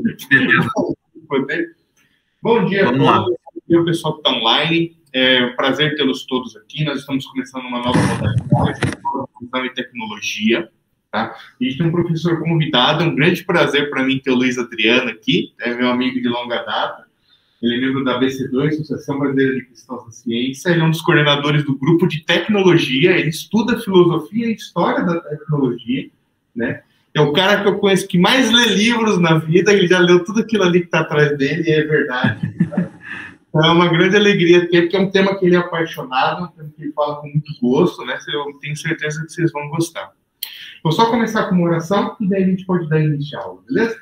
Beleza. Bom dia a Vamos lá. todos. Bom dia, o pessoal que está online. É um prazer tê-los todos aqui. Nós estamos começando uma nova modalidade de formação e tecnologia. Tá? A gente tem um professor convidado. É um grande prazer para mim ter o Luiz Adriano aqui. É meu amigo de longa data. Ele é membro da ABC2, Associação Brasileira de Cristãos da Ciência. Ele é um dos coordenadores do grupo de tecnologia. Ele estuda filosofia e história da tecnologia, né? É o cara que eu conheço que mais lê livros na vida. Ele já leu tudo aquilo ali que está atrás dele, e é verdade. Então, é uma grande alegria ter, porque é um tema que ele é apaixonado, um tema que ele fala com muito gosto, né? Eu tenho certeza que vocês vão gostar. Vou só começar com uma oração e daí a gente pode dar início à aula, beleza?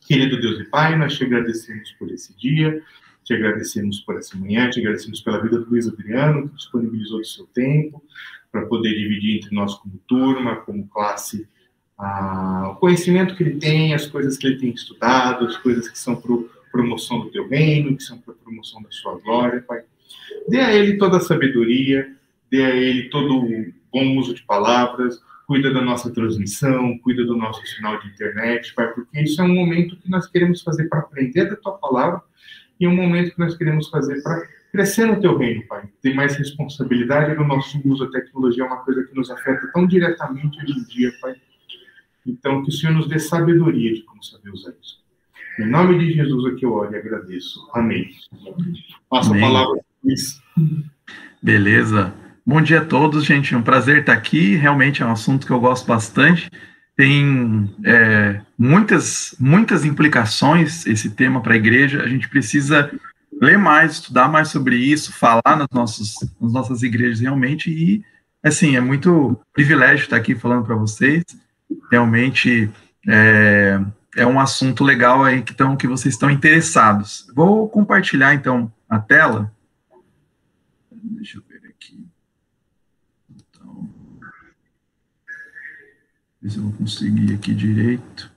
Querido Deus e Pai, nós te agradecemos por esse dia, te agradecemos por essa manhã, te agradecemos pela vida do Luiz Adriano, que disponibilizou do seu tempo para poder dividir entre nós como turma, como classe, o conhecimento que ele tem, as coisas que ele tem estudado, as coisas que são para promoção do teu reino, que são para promoção da sua glória, Pai. Dê a ele toda a sabedoria, dê a ele todo o bom uso de palavras, cuida da nossa transmissão, cuida do nosso sinal de internet, Pai, porque isso é um momento que nós queremos fazer para aprender da tua palavra e um momento que nós queremos fazer para crescer no teu reino, Pai. Ter mais responsabilidade no nosso uso. A tecnologia é uma coisa que nos afeta tão diretamente hoje em dia, Pai. Então, que o Senhor nos dê sabedoria de como saber usar isso. Em nome de Jesus aqui eu oro e agradeço. Amém. Passa a palavra, Luiz. Beleza. Bom dia a todos, gente. É um prazer estar aqui. Realmente é um assunto que eu gosto bastante. Tem muitas implicações esse tema para a igreja. A gente precisa ler mais, estudar mais sobre isso, falar nas nossas igrejas realmente. E, assim, é muito privilégio estar aqui falando para vocês. Realmente é um assunto legal aí que vocês estão interessados. Vou compartilhar, então, a tela. Deixa eu ver aqui. Então, ver se eu vou conseguir aqui direito.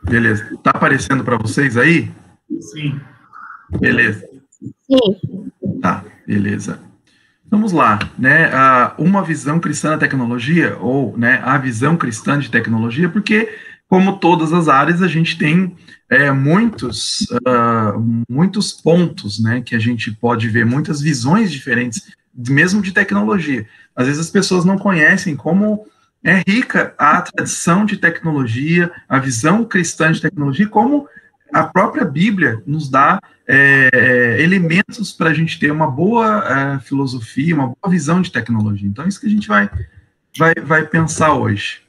Beleza. Tá aparecendo para vocês aí? Sim. Beleza. Sim. Tá, beleza. Vamos lá, né? Uma visão cristã da tecnologia, ou, né, a visão cristã de tecnologia, porque, como todas as áreas, a gente tem muitos pontos, né, que a gente pode ver, muitas visões diferentes, mesmo de tecnologia. Às vezes as pessoas não conhecem como é rica a tradição de tecnologia, a visão cristã de tecnologia, como a própria Bíblia nos dá elementos para a gente ter uma boa filosofia, uma boa visão de tecnologia. Então, é isso que a gente vai pensar hoje.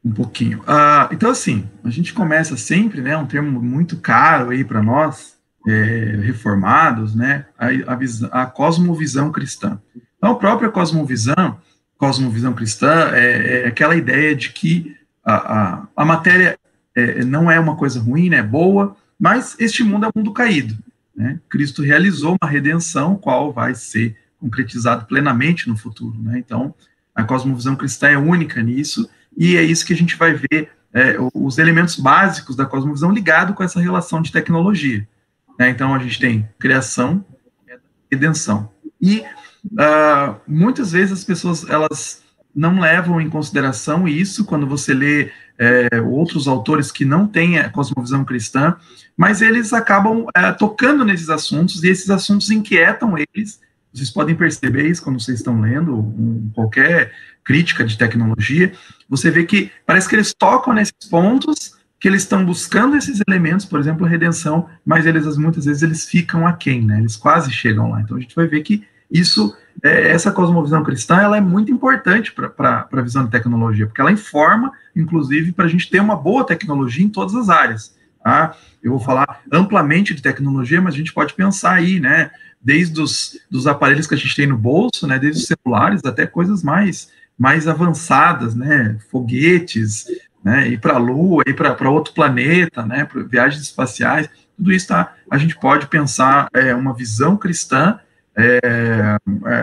Um pouquinho. Então, assim, a gente começa sempre, né, um termo muito caro aí para nós, reformados, né, a cosmovisão cristã. Então, a própria cosmovisão cristã é aquela ideia de que a matéria não é uma coisa ruim, né, é boa, mas este mundo é um mundo caído, né? Cristo realizou uma redenção, qual vai ser concretizado plenamente no futuro, né? Então, a cosmovisão cristã é única nisso, e é isso que a gente vai ver, os elementos básicos da cosmovisão ligado com essa relação de tecnologia, né? Então, a gente tem criação, redenção. E muitas vezes as pessoas, elas não levam em consideração isso quando você lê outros autores que não têm a cosmovisão cristã, mas eles acabam tocando nesses assuntos, e esses assuntos inquietam eles. Vocês podem perceber isso quando vocês estão lendo qualquer crítica de tecnologia. Você vê que parece que eles tocam nesses pontos, que eles estão buscando esses elementos, por exemplo, a redenção, mas muitas vezes eles ficam aquém, né? Eles quase chegam lá. Então a gente vai ver que essa cosmovisão cristã, ela é muito importante para a visão de tecnologia, porque ela informa, inclusive, para a gente ter uma boa tecnologia em todas as áreas. Tá? Eu vou falar amplamente de tecnologia, mas a gente pode pensar aí, né, desde dos aparelhos que a gente tem no bolso, né, desde os celulares até coisas mais avançadas, né, foguetes, né, ir para a Lua, ir para outro planeta, né, para viagens espaciais, tudo isso, tá? A gente pode pensar uma visão cristã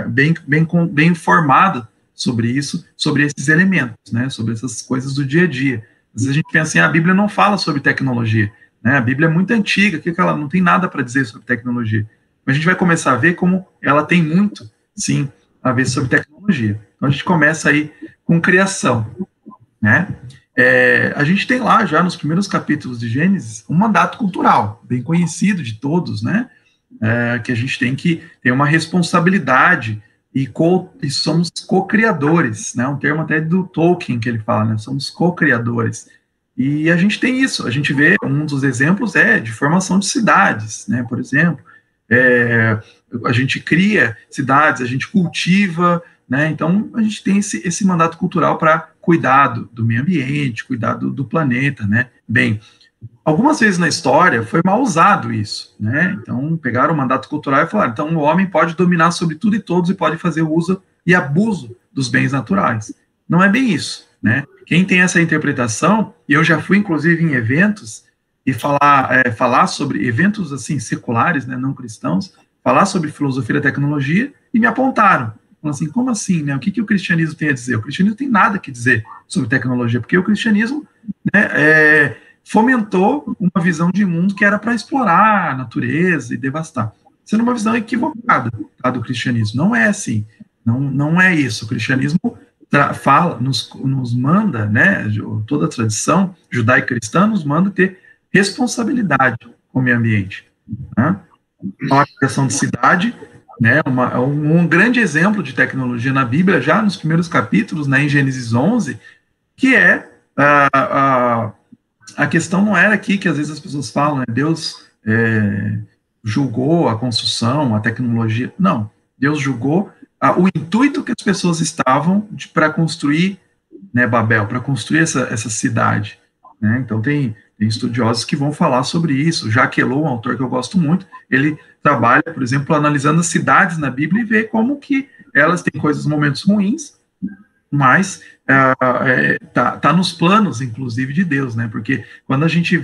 bem informada sobre isso, sobre esses elementos, né, sobre essas coisas do dia a dia. Às vezes a gente pensa assim, a Bíblia não fala sobre tecnologia, né, a Bíblia é muito antiga, que ela não tem nada para dizer sobre tecnologia. Mas a gente vai começar a ver como ela tem muito sim, a ver sobre tecnologia. Então a gente começa aí com criação, né? A gente tem lá já nos primeiros capítulos de Gênesis um mandato cultural, bem conhecido de todos, né? Que a gente tem que ter uma responsabilidade e somos co-criadores, né? Um termo até do Tolkien que ele fala, né? Somos co-criadores. E a gente tem isso, a gente vê, um dos exemplos de formação de cidades, né? Por exemplo, a gente cria cidades, a gente cultiva, né? Então a gente tem esse mandato cultural para cuidar do meio ambiente, cuidar do planeta, né? Bem, algumas vezes na história foi mal usado isso, né? Então pegaram o mandato cultural e falaram, então o homem pode dominar sobre tudo e todos e pode fazer uso e abuso dos bens naturais. Não é bem isso, né? Quem tem essa interpretação, e eu já fui inclusive em eventos e falar sobre eventos assim seculares, né, não cristãos, falar sobre filosofia da tecnologia e me apontaram. Assim, como assim, né? O que o cristianismo tem a dizer? O cristianismo tem nada que dizer sobre tecnologia, porque o cristianismo, né, fomentou uma visão de mundo que era para explorar a natureza e devastar. Sendo uma visão equivocada, tá, do cristianismo. Não é assim. Não é isso. O cristianismo nos manda, né, toda a tradição judaico-cristã nos manda ter responsabilidade com o meio ambiente. Né? A criação de cidade, né, um grande exemplo de tecnologia na Bíblia, já nos primeiros capítulos, né, em Gênesis 11, que a questão não era aqui que às vezes as pessoas falam, né, Deus julgou a construção, a tecnologia. Não, Deus julgou o intuito que as pessoas estavam para construir, né, Babel, para construir essa cidade. Né? Então tem estudiosos que vão falar sobre isso. Jacques Ellul, um autor que eu gosto muito, ele trabalha, por exemplo, analisando as cidades na Bíblia e vê como que elas têm momentos ruins, mas tá nos planos, inclusive, de Deus, né? Porque quando a gente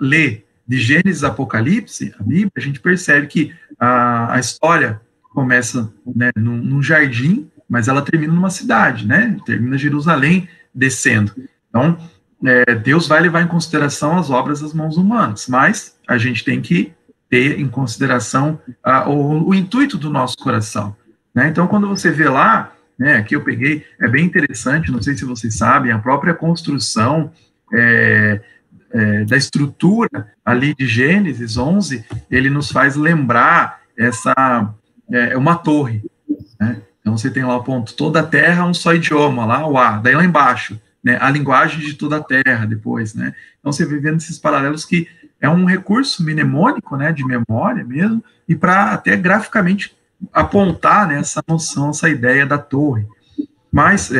lê de Gênesis a Apocalipse, a Bíblia, a gente percebe que a história começa, né, num jardim, mas ela termina numa cidade, né? Termina Jerusalém descendo. Então, Deus vai levar em consideração as obras das mãos humanas, mas a gente tem que ter em consideração o intuito do nosso coração. Né? Então, quando você vê lá, né, aqui eu peguei, é bem interessante, não sei se vocês sabem, a própria construção da estrutura ali de Gênesis 11, ele nos faz lembrar uma torre. Né? Então, você tem lá o ponto, toda a terra, um só idioma, lá o A, daí lá embaixo, né, a linguagem de toda a terra depois, né? Então você vai vendo esses paralelos que é um recurso mnemônico, né, de memória mesmo, e para até graficamente apontar, né, essa noção, essa ideia da torre. Mas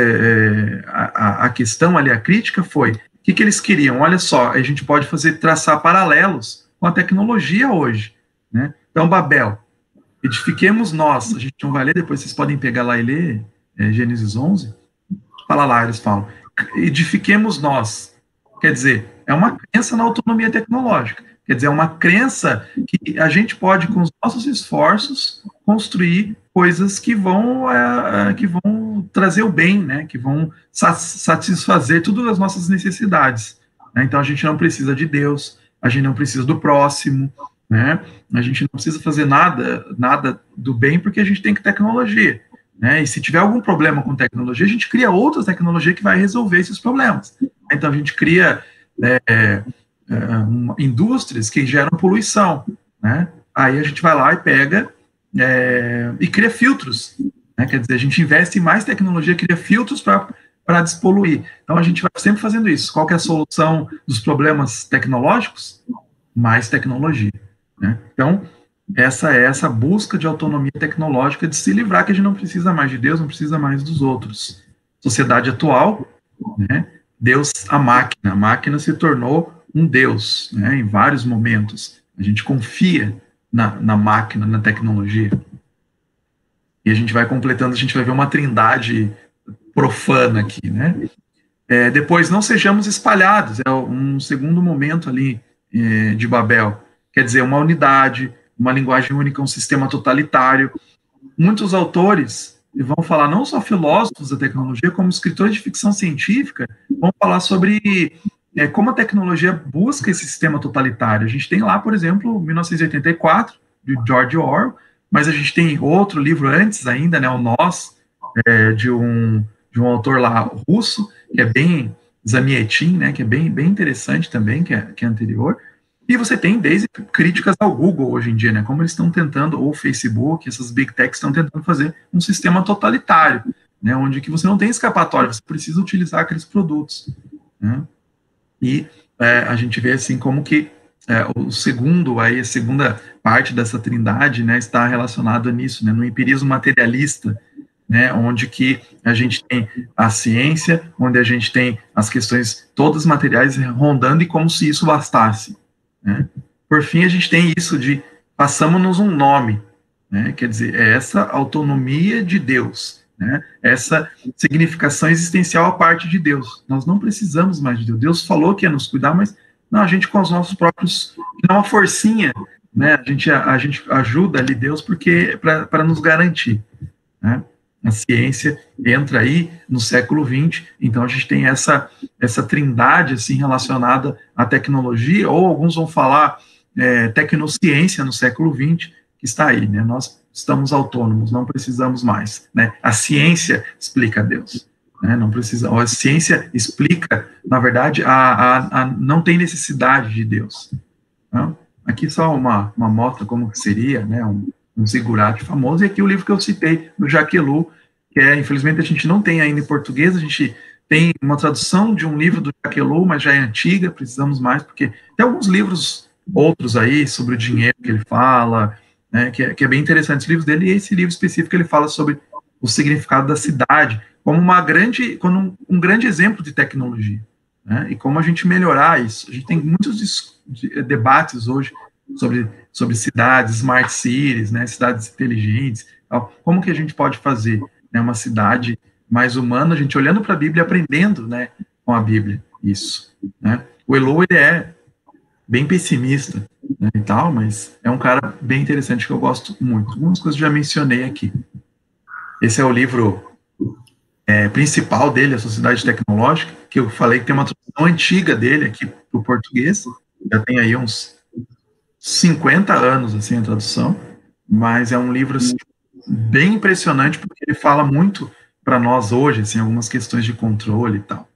a questão ali, a crítica foi, o que eles queriam? Olha só, a gente pode traçar paralelos com a tecnologia hoje, né? Então, Babel, edifiquemos nós, a gente não vai ler, depois vocês podem pegar lá e ler Gênesis 11, fala lá, eles falam, edifiquemos nós, quer dizer, é uma crença na autonomia tecnológica, quer dizer, é uma crença que a gente pode, com os nossos esforços, construir coisas que vão trazer o bem, né, que vão satisfazer todas as nossas necessidades. Né? Então, a gente não precisa de Deus, a gente não precisa do próximo, né? A gente não precisa fazer nada do bem porque a gente tem tecnologia. Né? E se tiver algum problema com tecnologia, a gente cria outra tecnologia que vai resolver esses problemas. Então, a gente cria indústrias que geram poluição. Né? Aí a gente vai lá e pega e cria filtros. Né? Quer dizer, a gente investe em mais tecnologia, cria filtros para despoluir. Então, a gente vai sempre fazendo isso. Qual que é a solução dos problemas tecnológicos? Mais tecnologia. Né? Então, essa busca de autonomia tecnológica, de se livrar, que a gente não precisa mais de Deus, não precisa mais dos outros. Sociedade atual, né, Deus, a máquina se tornou um Deus, né, em vários momentos. A gente confia na máquina, na tecnologia. E a gente vai completando, a gente vai ver uma trindade profana aqui, né. Depois, não sejamos espalhados, é um segundo momento ali de Babel. Quer dizer, uma unidade, uma linguagem única, um sistema totalitário. Muitos autores vão falar, não só filósofos da tecnologia, como escritores de ficção científica, vão falar sobre como a tecnologia busca esse sistema totalitário. A gente tem lá, por exemplo, 1984, de George Orwell, mas a gente tem outro livro antes ainda, né, o Nós, de um autor lá russo, que é bem Zamietin, né, que é bem interessante também, que é anterior. E você tem desde críticas ao Google hoje em dia, né, como eles estão tentando, ou o Facebook, essas big techs estão tentando fazer um sistema totalitário, né, onde que você não tem escapatória, você precisa utilizar aqueles produtos, né? E a gente vê assim como que a segunda parte dessa trindade, né, está relacionada nisso, né, no empirismo materialista, né, onde que a gente tem a ciência, onde a gente tem as questões todas materiais rondando e como se isso bastasse, né? Por fim, a gente tem isso de passamos-nos um nome, né, quer dizer, é essa autonomia de Deus, né, essa significação existencial à parte de Deus. Nós não precisamos mais de Deus. Deus falou que ia nos cuidar, mas não, a gente com os nossos próprios, dá uma forcinha, né, a gente ajuda ali Deus porque para nos garantir, né? A ciência entra aí no século XX, então a gente tem essa trindade assim, relacionada à tecnologia, ou alguns vão falar tecnociência no século XX, que está aí, né? Nós estamos autônomos, não precisamos mais, né? A ciência explica Deus, né? Não precisa, a ciência explica, na verdade, não tem necessidade de Deus, né? Aqui só uma mostra como que seria, né? Um zigurate famoso, e aqui o livro que eu citei, do Jacques Ellul, que infelizmente a gente não tem ainda em português, a gente tem uma tradução de um livro do Jacques Ellul, mas já é antiga, precisamos mais, porque tem alguns livros outros aí, sobre o dinheiro que ele fala, né, que é bem interessante os livros dele, e esse livro específico ele fala sobre o significado da cidade, como um grande exemplo de tecnologia, né, e como a gente melhorar isso. A gente tem muitos debates hoje sobre cidades, smart cities, né, cidades inteligentes, como que a gente pode fazer, né, uma cidade mais humana, a gente olhando para a Bíblia e aprendendo, né, com a Bíblia, isso, né. O Ellul, ele é bem pessimista, né, e tal, mas é um cara bem interessante que eu gosto muito. Algumas coisas eu já mencionei aqui. Esse é o livro principal dele, A Sociedade Tecnológica, que eu falei que tem uma tradução antiga dele aqui para o português, já tem aí uns 50 anos, assim, a tradução, mas é um livro, assim, bem impressionante, porque ele fala muito para nós hoje, assim, algumas questões de controle e tal.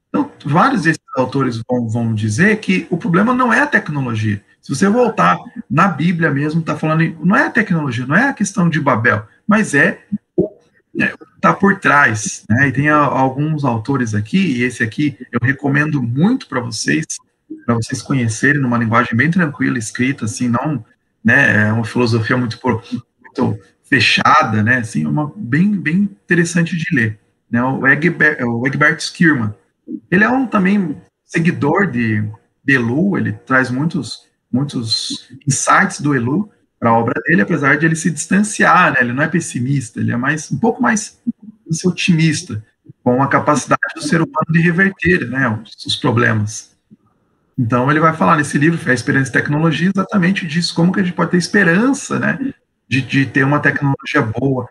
Então, vários desses autores vão dizer que o problema não é a tecnologia. Se você voltar na Bíblia mesmo, está falando, não é a tecnologia, não é a questão de Babel, mas está por trás, né? E tem alguns autores aqui, e esse aqui eu recomendo muito para vocês conhecerem numa linguagem bem tranquila, escrita, assim, não, né, é uma filosofia muito fechada, né, assim, bem interessante de ler, né, o Egbert Schirmer. Ele é também seguidor de Ellul, ele traz muitos insights do Ellul para a obra dele, apesar de ele se distanciar, né, ele não é pessimista, ele é um pouco mais otimista, com a capacidade do ser humano de reverter, né, os problemas. Então, ele vai falar nesse livro, A Esperança e Tecnologia, exatamente disso, como que a gente pode ter esperança, né, de ter uma tecnologia boa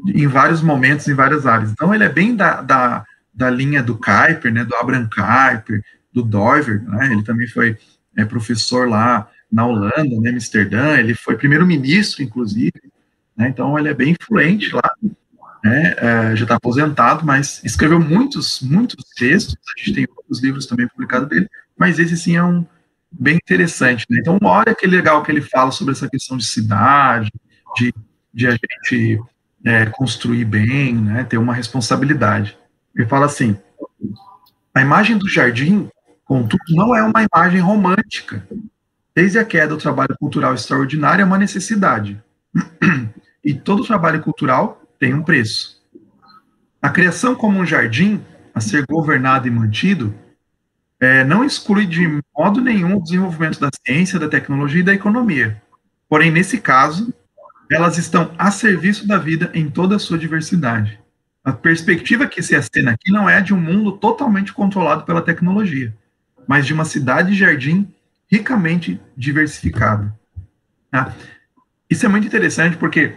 em vários momentos, em várias áreas. Então, ele é bem da linha do Kuyper, né, do Abraham Kuyper, do Doiver, né, ele também foi professor lá na Holanda, né, Amsterdã, ele foi primeiro-ministro, inclusive, né, então ele é bem influente lá, né, já está aposentado, mas escreveu muitos textos, a gente tem outros livros também publicados dele, mas esse sim é bem interessante, né? Então, olha que legal que ele fala sobre essa questão de cidade, de a gente construir bem, né, ter uma responsabilidade. Ele fala assim, a imagem do jardim, contudo, não é uma imagem romântica. Desde a queda, o trabalho cultural extraordinário é uma necessidade. E todo trabalho cultural tem um preço. A criação como um jardim, a ser governado e mantido, não exclui de modo nenhum o desenvolvimento da ciência, da tecnologia e da economia. Porém, nesse caso, elas estão a serviço da vida em toda a sua diversidade. A perspectiva que se acena aqui não é de um mundo totalmente controlado pela tecnologia, mas de uma cidade-jardim ricamente diversificada. Tá? Isso é muito interessante porque,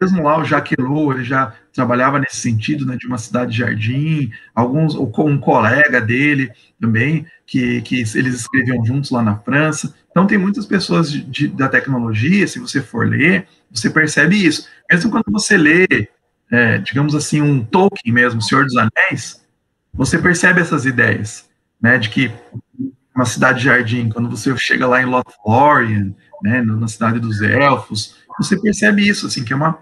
mesmo lá, o Jacques Ellul, ele já trabalhava nesse sentido, né, de uma cidade-jardim, um colega dele também, que eles escreviam juntos lá na França. Então, tem muitas pessoas da tecnologia, se você for ler, você percebe isso. Mesmo quando você lê, digamos assim, um Tolkien mesmo, Senhor dos Anéis, você percebe essas ideias, né, de que uma cidade-jardim, quando você chega lá em Lothlórien, né, na cidade dos elfos, você percebe isso, assim, que é uma...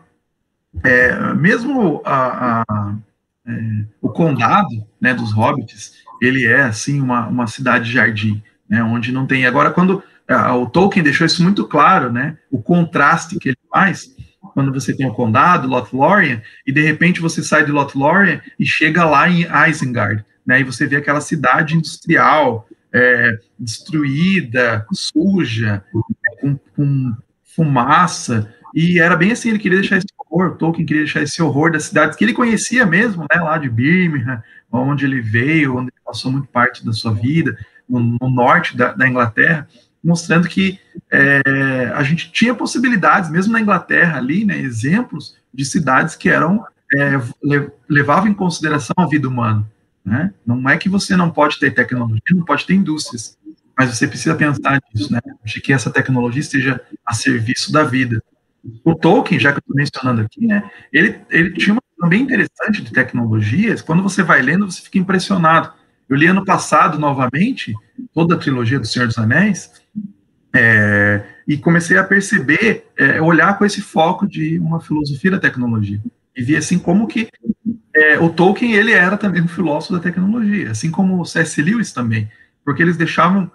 mesmo o condado, né, dos hobbits, ele é, assim, uma cidade-jardim, né, onde não tem... Agora, quando o Tolkien deixou isso muito claro, né, o contraste que ele faz, quando você tem o condado, Lothlórien, e de repente você sai de Lothlórien e chega lá em Isengard, né, e você vê aquela cidade industrial, destruída, suja, com fumaça, e era bem assim, ele queria deixar esse horror, o Tolkien queria deixar esse horror das cidades que ele conhecia mesmo, né, lá de Birmingham, onde ele veio, onde ele passou muito parte da sua vida, no norte da Inglaterra, mostrando que a gente tinha possibilidades, mesmo na Inglaterra ali, né, exemplos de cidades que eram, levavam em consideração a vida humana, né? Não é que você não pode ter tecnologia, não pode ter indústrias, mas você precisa pensar nisso, né, de que essa tecnologia esteja a serviço da vida. O Tolkien, já que eu estou mencionando aqui, né, ele tinha uma visão bem interessante de tecnologias. Quando você vai lendo, você fica impressionado. Eu li ano passado, novamente, toda a trilogia do Senhor dos Anéis, e comecei a perceber, olhar com esse foco de uma filosofia da tecnologia. E vi assim como que o Tolkien, ele era também um filósofo da tecnologia, assim como o C.S. Lewis também, porque eles deixavam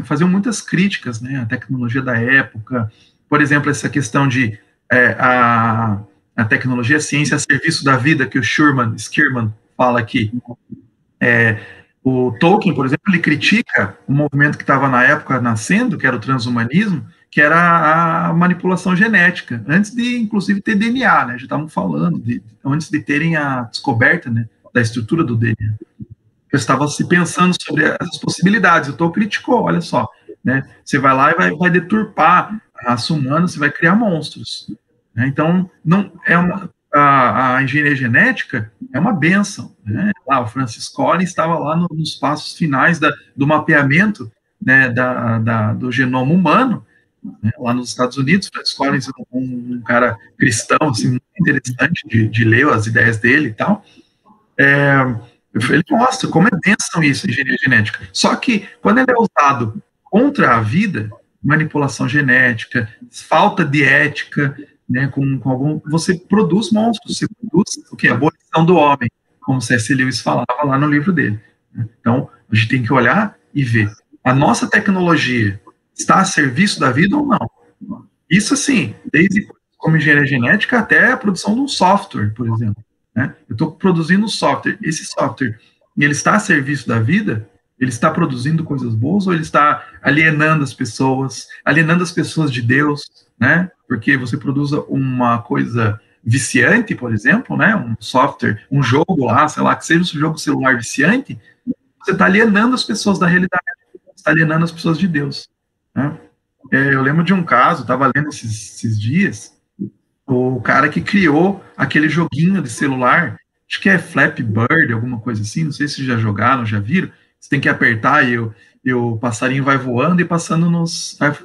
faziam muitas críticas, né, à tecnologia da época. Por exemplo, essa questão de a tecnologia, a ciência a serviço da vida, que o Schirman fala aqui. O Tolkien, por exemplo, ele critica o movimento que estava na época nascendo, que era o transhumanismo, que era a manipulação genética, antes de, inclusive, ter DNA, né? Já estavam falando, antes de terem a descoberta, né, da estrutura do DNA. Eu estava se pensando sobre as possibilidades. O Tolkien criticou, olha só, né? Você vai lá e vai deturpar a raça humana, você vai criar monstros, né? Então, não é a engenharia genética é uma bênção, né? Lá, o Francis Collins estava lá nos passos finais do mapeamento, né, do genoma humano, né, lá nos Estados Unidos. Francis Collins é um cara cristão, assim, muito interessante de ler as ideias dele e tal. Ele mostra como é bênção isso, a engenharia genética. Só que, quando ele é usado contra a vida, manipulação genética, falta de ética, né, com você produz monstros, você produz o que? A abolição do homem, como C.S. Lewis falava lá no livro dele. Então, a gente tem que olhar e ver. A nossa tecnologia está a serviço da vida ou não? Isso, assim, desde como engenharia genética até a produção de um software, por exemplo, né? Eu estou produzindo um software. Esse software, ele está a serviço da vida? Ele está produzindo coisas boas ou ele está alienando as pessoas de Deus, né? Porque você produz uma coisa viciante, por exemplo, né? Um software, um jogo lá, sei lá, que seja um jogo celular viciante, você está alienando as pessoas da realidade, está alienando as pessoas de Deus, né? Eu lembro de um caso, estava lendo esses dias, o cara que criou aquele joguinho de celular, acho que é Flappy Bird, alguma coisa assim, não sei se já jogaram, já viram. Você tem que apertar e o passarinho vai voando e passando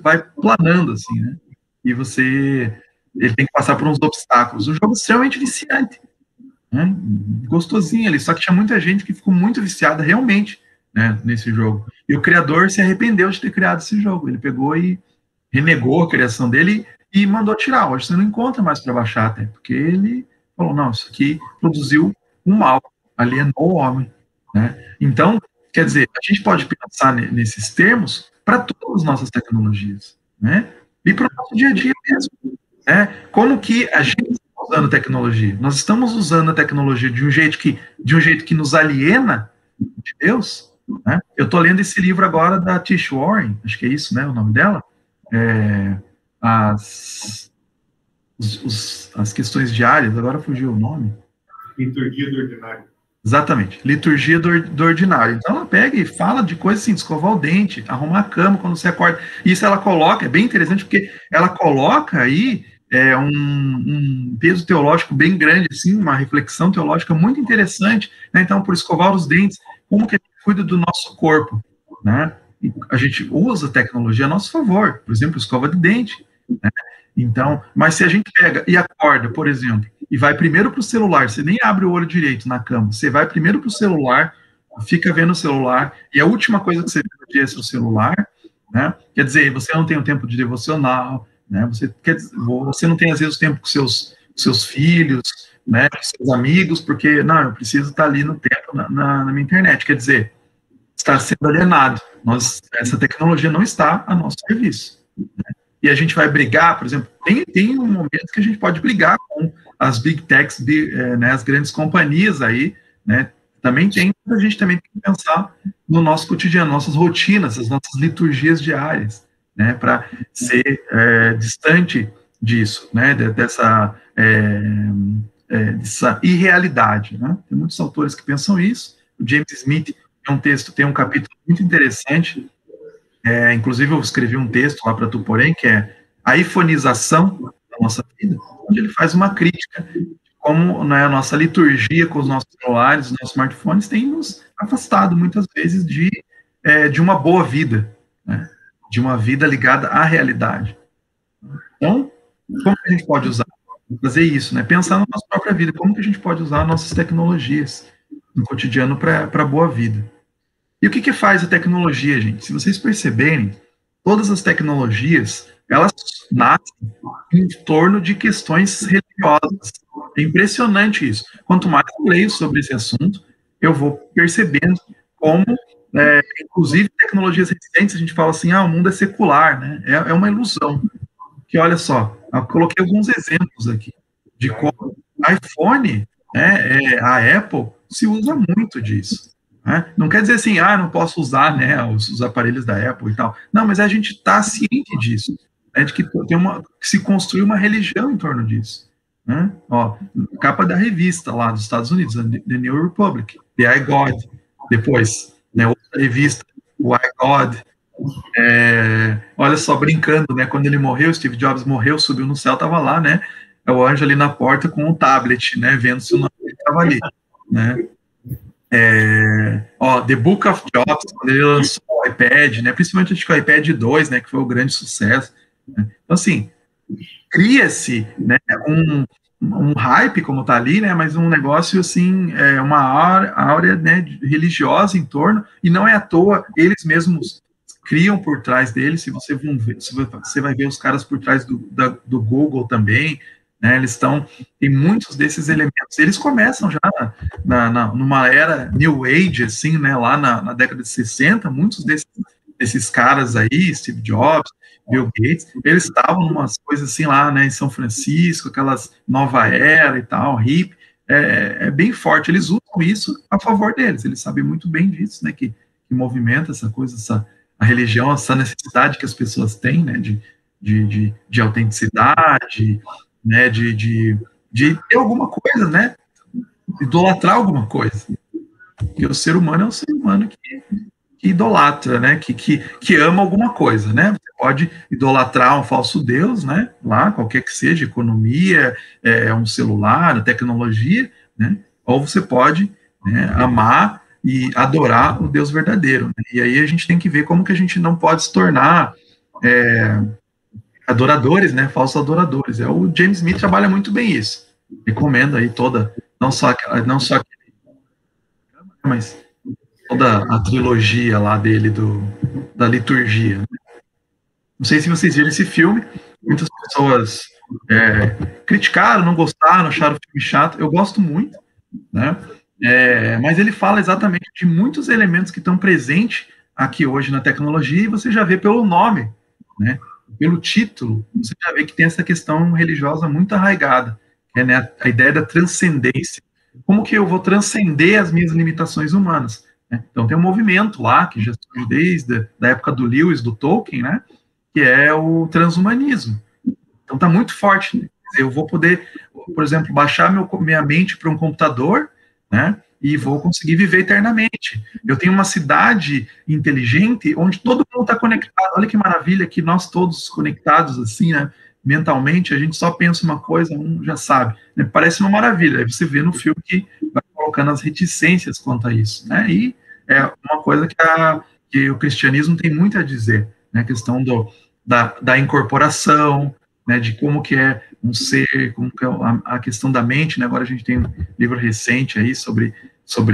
vai planando, assim, né? E ele tem que passar por uns obstáculos. Um jogo extremamente viciante, né? Gostosinho ali, só que tinha muita gente que ficou muito viciada realmente, né, nesse jogo. E o criador se arrependeu de ter criado esse jogo. Ele pegou e renegou a criação dele e mandou tirar. Hoje você não encontra mais para baixar até, porque ele falou, não, isso aqui produziu um mal, alienou o homem, né? Então, quer dizer, a gente pode pensar nesses termos para todas as nossas tecnologias, né? E para o nosso dia a dia mesmo, né? Como que a gente está usando tecnologia? Nós estamos usando a tecnologia de um jeito que nos aliena de Deus, né? Eu estou lendo esse livro agora da Tish Warren, acho que é isso, né, o nome dela, as questões diárias, agora fugiu o nome. Liturgia do Ordinário. Exatamente, liturgia do ordinário. Então ela pega e fala de coisas assim, de escovar o dente, arrumar a cama quando você acorda. Isso ela coloca, é bem interessante, porque ela coloca aí um peso teológico bem grande, assim, uma reflexão teológica muito interessante, né? Então, por escovar os dentes, como que a gente cuida do nosso corpo, né? E a gente usa a tecnologia a nosso favor, por exemplo, escova de dente, né? Então, mas se a gente pega e acorda, por exemplo, e vai primeiro para o celular, você nem abre o olho direito na cama, você vai primeiro para o celular, fica vendo o celular, e a última coisa que você vê no dia é seu celular, né? Quer dizer, você não tem o tempo de devocional, né? Você não tem, às vezes, o tempo com seus filhos, né? Com seus amigos, porque, não, eu preciso estar ali no tempo na minha internet. Quer dizer, está sendo alienado. Essa tecnologia não está a nosso serviço. Né? E a gente vai brigar, por exemplo, tem um momento que a gente pode brigar com as big techs, né, as grandes companhias aí, né? A gente também tem que pensar no nosso cotidiano, nossas rotinas, as nossas liturgias diárias, né, para ser distante disso, né, dessa irrealidade, né? Tem muitos autores que pensam isso. O James Smith tem um capítulo muito interessante, inclusive eu escrevi um texto lá para Tuporém, que é a iPhoneização da nossa vida, onde ele faz uma crítica como, né, a nossa liturgia com os nossos celulares, os nossos smartphones, tem nos afastado muitas vezes de uma boa vida, né, de uma vida ligada à realidade. Então, como que a gente pode fazer isso, né? Pensar na nossa própria vida, como que a gente pode usar nossas tecnologias no cotidiano para a boa vida. E o que faz a tecnologia, gente? Se vocês perceberem, todas as tecnologias, elas nascem em torno de questões religiosas. É impressionante isso. Quanto mais eu leio sobre esse assunto, eu vou percebendo como, inclusive, tecnologias recentes, a gente fala assim, o mundo é secular, né? É uma ilusão. Que, olha só, eu coloquei alguns exemplos aqui de como iPhone, né, a Apple, se usa muito disso. Né? Não quer dizer assim, não posso usar, né, os aparelhos da Apple e tal. Não, mas a gente está ciente disso, né, de que se construiu uma religião em torno disso. Né? Ó, capa da revista lá dos Estados Unidos, The New Republic, The iGod. Depois, né, outra revista, o iGod. Olha só, brincando, né, quando ele morreu, Steve Jobs morreu, subiu no céu, estava lá, né, o anjo ali na porta com um tablet, né, vendo se o nome dele estava ali, né. The Book of Jobs, quando ele lançou o iPad, né, principalmente acho que o iPad 2, né, que foi o grande sucesso, né? Então, assim, cria-se, né, um hype, como está ali, né, mas um negócio, assim, uma áurea, né, religiosa em torno, e não é à toa, eles mesmos criam por trás deles, se você vai ver os caras por trás do Google também, né, tem muitos desses elementos, eles começam já numa era New Age, assim, né, lá na década de 60, muitos desses caras aí, Steve Jobs, Bill Gates, eles estavam umas coisas assim lá, né, em São Francisco, aquelas nova era e tal, hippie, bem forte, eles usam isso a favor deles, eles sabem muito bem disso, né, que movimenta essa coisa, a religião, essa necessidade que as pessoas têm, né, de autenticidade, né, de ter alguma coisa, né, idolatrar alguma coisa, porque o ser humano é um ser humano que idolatra, né, que ama alguma coisa, né, você pode idolatrar um falso Deus, né, lá, qualquer que seja, economia, um celular, tecnologia, né, ou você pode, né, amar e adorar o Deus verdadeiro, né? E aí a gente tem que ver como que a gente não pode se tornar adoradores, né, falsos adoradores. O James Smith trabalha muito bem isso. Recomendo aí não só mas toda a trilogia lá dele da liturgia. Não sei se vocês viram esse filme, muitas pessoas criticaram, não gostaram, acharam o filme chato. Eu gosto muito, né? Mas ele fala exatamente de muitos elementos que estão presentes aqui hoje na tecnologia, e você já vê pelo nome, né, pelo título, você já vê que tem essa questão religiosa muito arraigada, que é, né, a ideia da transcendência. Como que eu vou transcender as minhas limitações humanas? Né? Então tem um movimento lá, que já surge desde a época do Lewis, do Tolkien, né, que é o transhumanismo. Então está muito forte. Né? Eu vou poder, por exemplo, baixar minha mente para um computador, né, e vou conseguir viver eternamente. Eu tenho uma cidade inteligente onde todo mundo está conectado. Olha que maravilha que nós todos conectados assim, né, mentalmente, a gente só pensa uma coisa, já sabe. Né, parece uma maravilha. Aí você vê no filme que vai colocando as reticências quanto a isso. Né, e é uma coisa que o cristianismo tem muito a dizer, né, a questão da incorporação, né, de como que é um ser, como que é a questão da mente, né? Agora a gente tem um livro recente aí sobre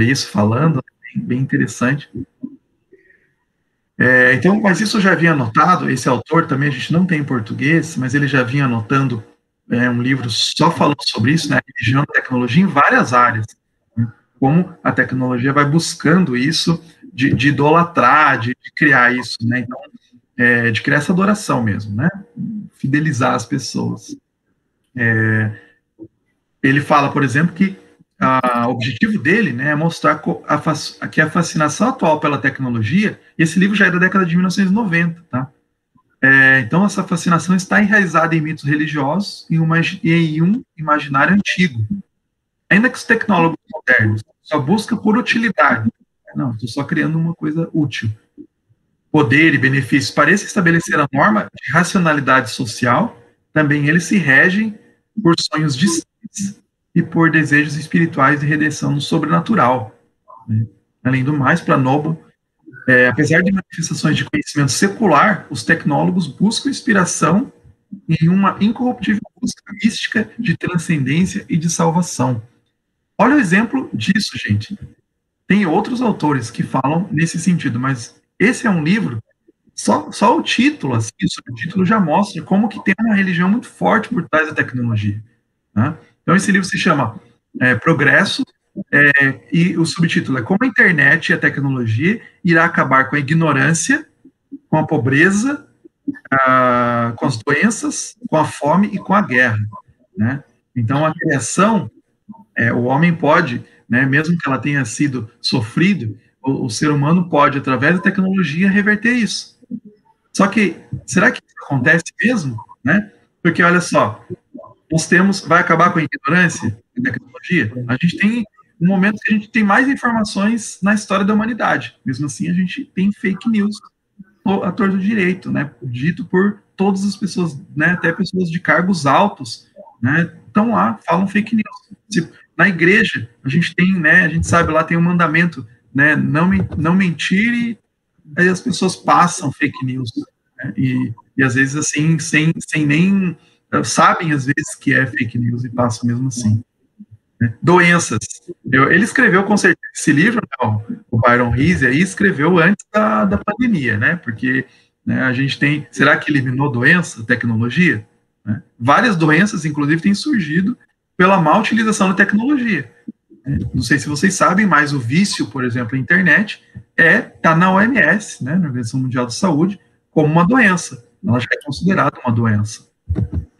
isso, falando, bem interessante. Então, mas isso eu já havia anotado, esse autor também a gente não tem em português, mas ele já vinha anotando um livro só falando sobre isso, né, religião e tecnologia em várias áreas, né, como a tecnologia vai buscando isso, de idolatrar, de criar isso, né, então, de criar essa adoração mesmo, né, fidelizar as pessoas. Ele fala, por exemplo, que o objetivo dele, né, é mostrar que a fascinação atual pela tecnologia, esse livro já é da década de 1990, tá? Então, essa fascinação está enraizada em mitos religiosos e em um imaginário antigo. Ainda que os tecnólogos modernos só buscam por utilidade, não, estou só criando uma coisa útil. Poder e benefícios parecem estabelecer a norma de racionalidade social, também eles se regem por sonhos distantes e por desejos espirituais de redenção no sobrenatural. Né? Além do mais, para Noble, apesar de manifestações de conhecimento secular, os tecnólogos buscam inspiração em uma incorruptível busca mística de transcendência e de salvação. Olha o exemplo disso, gente. Tem outros autores que falam nesse sentido, mas esse é um livro, só o título, assim, o subtítulo já mostra como que tem uma religião muito forte por trás da tecnologia. Né? Então, esse livro se chama Progresso, e o subtítulo é Como a Internet e a Tecnologia irá acabar com a ignorância, com a pobreza, com as doenças, com a fome e com a guerra. Né? Então, a criação, o homem pode, né, mesmo que ela tenha sido sofrido, o ser humano pode, através da tecnologia, reverter isso. Só que, será que isso acontece mesmo? Né? Porque, olha só, vai acabar com a ignorância e a tecnologia? A gente tem um momento que a gente tem mais informações na história da humanidade. Mesmo assim, a gente tem fake news a torto direito, né? Dito por todas as pessoas, né? Até pessoas de cargos altos, né? Estão lá, falam fake news. Na igreja, a gente tem, né? A gente sabe, lá tem um mandamento, né? Não mentir, e aí as pessoas passam fake news, né? E às vezes, assim, sem nem... sabem, às vezes, que é fake news e passam mesmo assim. Né? Doenças. Ele escreveu, com certeza, esse livro, não, o Byron Reese, aí escreveu antes da pandemia, né? Porque, né, a gente tem... Será que eliminou doença, tecnologia? Né? Várias doenças, inclusive, têm surgido pela má utilização da tecnologia. Não sei se vocês sabem, mas o vício, por exemplo, na internet, está na OMS, né, na Organização Mundial da Saúde, como uma doença. Ela já é considerada uma doença.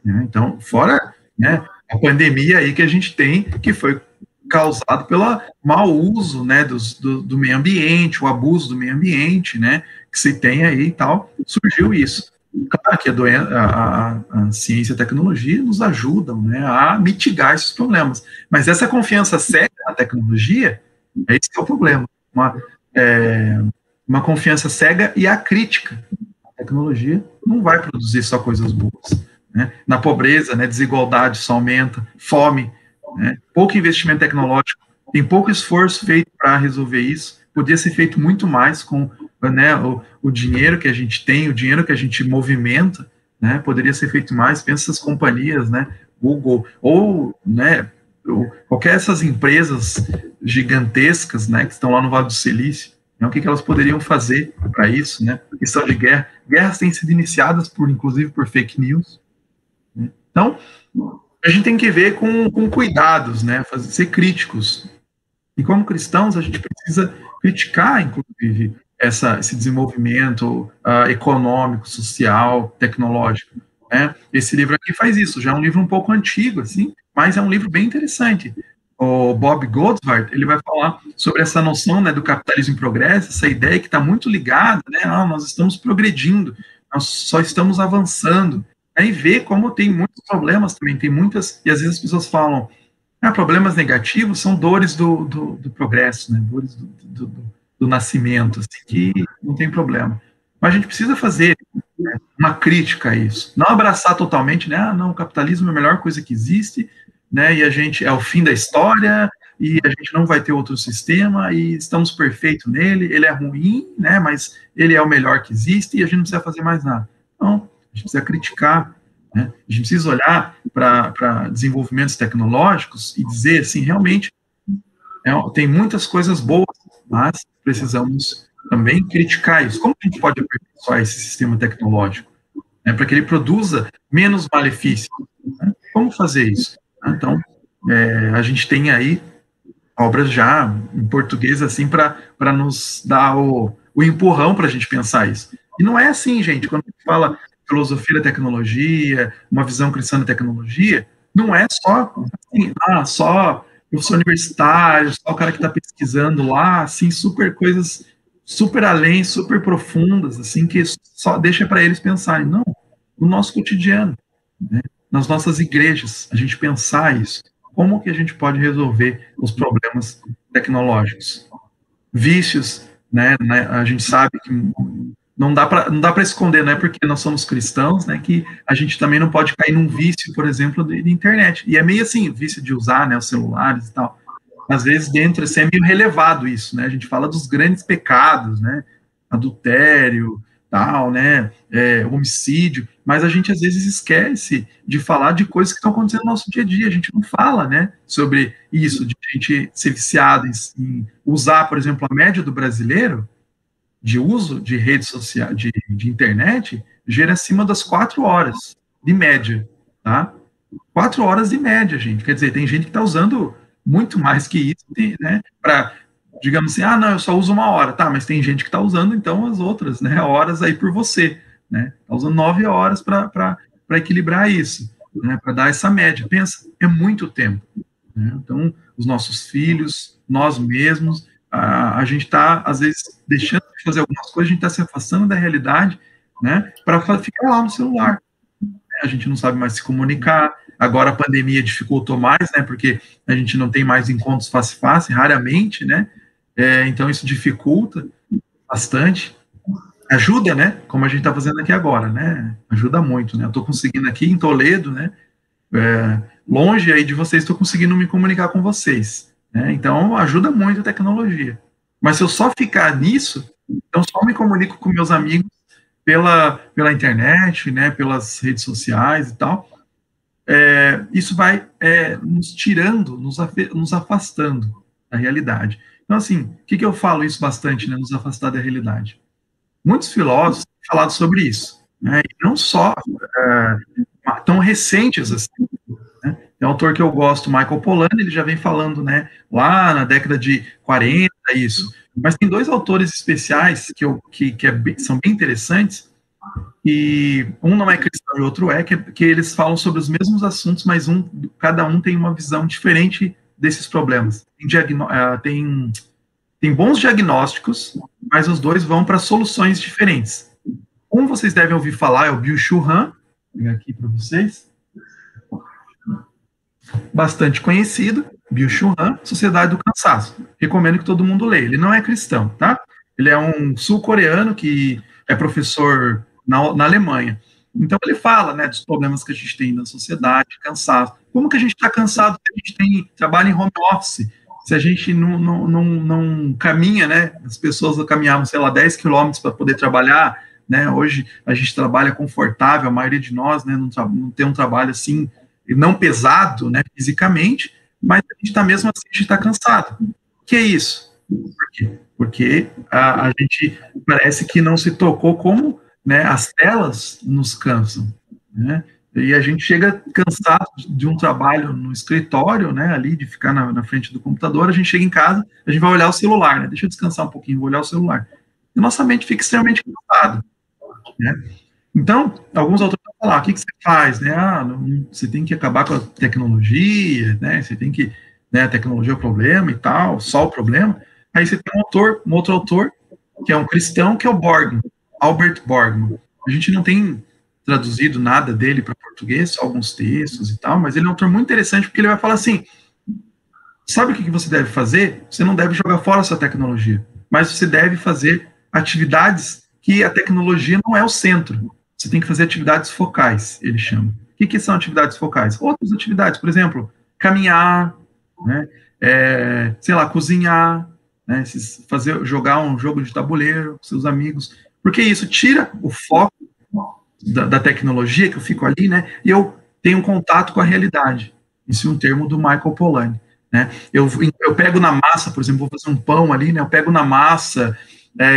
Né? Então, fora, né, a pandemia aí que a gente tem, que foi causado pelo mau uso, né, do meio ambiente, o abuso do meio ambiente, né, que se tem aí e tal, surgiu isso. Claro que a ciência e a tecnologia nos ajudam, né, a mitigar esses problemas, mas essa confiança cega na tecnologia, esse que é o problema, uma confiança cega e acrítica. A tecnologia não vai produzir só coisas boas. Né? Na pobreza, né, desigualdade só aumenta, fome, né, pouco investimento tecnológico, tem pouco esforço feito para resolver isso, podia ser feito muito mais com, né, o dinheiro que a gente tem, o dinheiro que a gente movimenta, né, poderia ser feito mais. Pensa essas companhias, né, Google, ou, né, qualquer essas empresas gigantescas, né, que estão lá no Vale do Silício, né, o que elas poderiam fazer para isso, né, questão de guerra. Guerras têm sido iniciadas, inclusive, por fake news. Né? Então, a gente tem que ver com cuidados, né, ser críticos. E como cristãos, a gente precisa criticar, inclusive, esse desenvolvimento econômico, social, tecnológico. Né? Esse livro aqui faz isso, já é um livro um pouco antigo, assim, mas é um livro bem interessante. O Bob Goldwart, ele vai falar sobre essa noção, né, do capitalismo em progresso, essa ideia que está muito ligada, né, nós estamos progredindo, nós só estamos avançando. Aí vê como tem muitos problemas também, tem muitas, e às vezes as pessoas falam, problemas negativos são dores do progresso, né, dores do nascimento, assim, que não tem problema. Mas a gente precisa fazer, né, uma crítica a isso, não abraçar totalmente, né, não, o capitalismo é a melhor coisa que existe, né, e a gente é o fim da história, e a gente não vai ter outro sistema, e estamos perfeitos nele, ele é ruim, né, mas ele é o melhor que existe, e a gente não precisa fazer mais nada. Então, a gente precisa criticar, né? A gente precisa olhar para desenvolvimentos tecnológicos e dizer, assim, realmente, tem muitas coisas boas, mas precisamos também criticar isso. Como que a gente pode aperfeiçoar esse sistema tecnológico, né, para que ele produza menos malefícios? Né? Como fazer isso? Então, a gente tem aí obras já em português, assim, para nos dar o empurrão para a gente pensar isso. E não é assim, gente, quando a gente fala filosofia da tecnologia, uma visão cristã da tecnologia, não é só, assim, só professor universitário, só o cara que está pesquisando lá, assim, super coisas super além, super profundas, assim, que só deixa para eles pensarem. Não, no nosso cotidiano, né, nas nossas igrejas, a gente pensar isso. Como que a gente pode resolver os problemas tecnológicos? Vícios, né? A gente sabe que não dá para esconder, não é porque nós somos cristãos, né, que a gente também não pode cair num vício, por exemplo, de internet. E é meio assim, vício de usar, né, os celulares e tal. Às vezes dentro, assim, é meio relevado isso, né? A gente fala dos grandes pecados, né? Adultério, tal, né? Homicídio, mas a gente às vezes esquece de falar de coisas que estão acontecendo no nosso dia a dia. A gente não fala, né, sobre isso, de a gente ser viciado em usar, por exemplo, a média do brasileiro de uso de redes sociais, de internet, gira acima das 4 horas de média, tá? 4 horas de média, gente. Quer dizer, tem gente que está usando muito mais que isso, né? Para, digamos assim, não, eu só uso 1 hora, tá? Mas tem gente que está usando, então, as outras, né? Horas aí por você, né? Está usando 9 horas para equilibrar isso, né? Para dar essa média. Pensa, é muito tempo, né? Então, os nossos filhos, nós mesmos, a gente está, às vezes, deixando de fazer algumas coisas, a gente está se afastando da realidade, né? Para ficar lá no celular. A gente não sabe mais se comunicar. Agora a pandemia dificultou mais, né? Porque a gente não tem mais encontros face a face, raramente, né? Então isso dificulta bastante. Ajuda, né? Como a gente está fazendo aqui agora, né? Ajuda muito, né? Eu estou conseguindo aqui em Toledo, né? Longe aí de vocês, estou conseguindo me comunicar com vocês, né? Então ajuda muito a tecnologia. Mas se eu só ficar nisso, então só me comunico com meus amigos pela internet, né, pelas redes sociais e tal, isso vai nos tirando, nos afastando da realidade. Então, assim, o que eu falo isso bastante, né, nos afastar da realidade? Muitos filósofos têm falado sobre isso, né, e não só tão recentes assim, né? Tem um autor que eu gosto, Michael Pollan, ele já vem falando, né, lá na década de 40, isso. Mas tem 2 autores especiais são bem interessantes, e um não é cristão e o outro que eles falam sobre os mesmos assuntos, mas cada um tem uma visão diferente desses problemas. Tem bons diagnósticos, mas os 2 vão para soluções diferentes. Um vocês devem ouvir falar é o Byung-Chul Han, vou pegar aqui para vocês. Bastante conhecido, Byung-Chul Han, Sociedade do Cansaço. Recomendo que todo mundo leia. Ele não é cristão, tá? Ele é um sul-coreano que é professor na Alemanha. Então ele fala, né, dos problemas que a gente tem na sociedade, cansaço. Como que a gente está cansado? Se a gente trabalha em home office, se a gente não caminha, né? As pessoas caminhavam, sei lá, 10 quilômetros para poder trabalhar, né? Hoje a gente trabalha confortável, a maioria de nós, né, não tem um trabalho assim, não pesado, né, fisicamente, mas a gente está mesmo assim, a gente está cansado. O que é isso? Por quê? Porque a gente parece que não se tocou como, né, as telas nos cansam, né? E a gente chega cansado de um trabalho no escritório, né, ali, de ficar na frente do computador, a gente chega em casa, a gente vai olhar o celular, né? Deixa eu descansar um pouquinho, vou olhar o celular. E nossa mente fica extremamente cansada, né? Então, alguns autores vão falar, o que você faz, né? Você tem que acabar com a tecnologia, né? Você tem que, né, a tecnologia é o problema e tal, só o problema. Aí você tem um outro autor, que é um cristão, que é o Borgman, Albert Borgman. A gente não tem traduzido nada dele para português, só alguns textos e tal, mas ele é um autor muito interessante, porque ele vai falar assim, sabe o que você deve fazer? Você não deve jogar fora a sua tecnologia, mas você deve fazer atividades que a tecnologia não é o centro. Você tem que fazer atividades focais, ele chama. O que são atividades focais? Outras atividades, por exemplo, caminhar, né? Sei lá, cozinhar, né? Jogar um jogo de tabuleiro com seus amigos, porque isso tira o foco da tecnologia, que eu fico ali, né, e eu tenho um contato com a realidade. Isso é um termo do Michael Polanyi, né? Eu pego na massa, por exemplo, vou fazer um pão ali, né, eu pego na massa,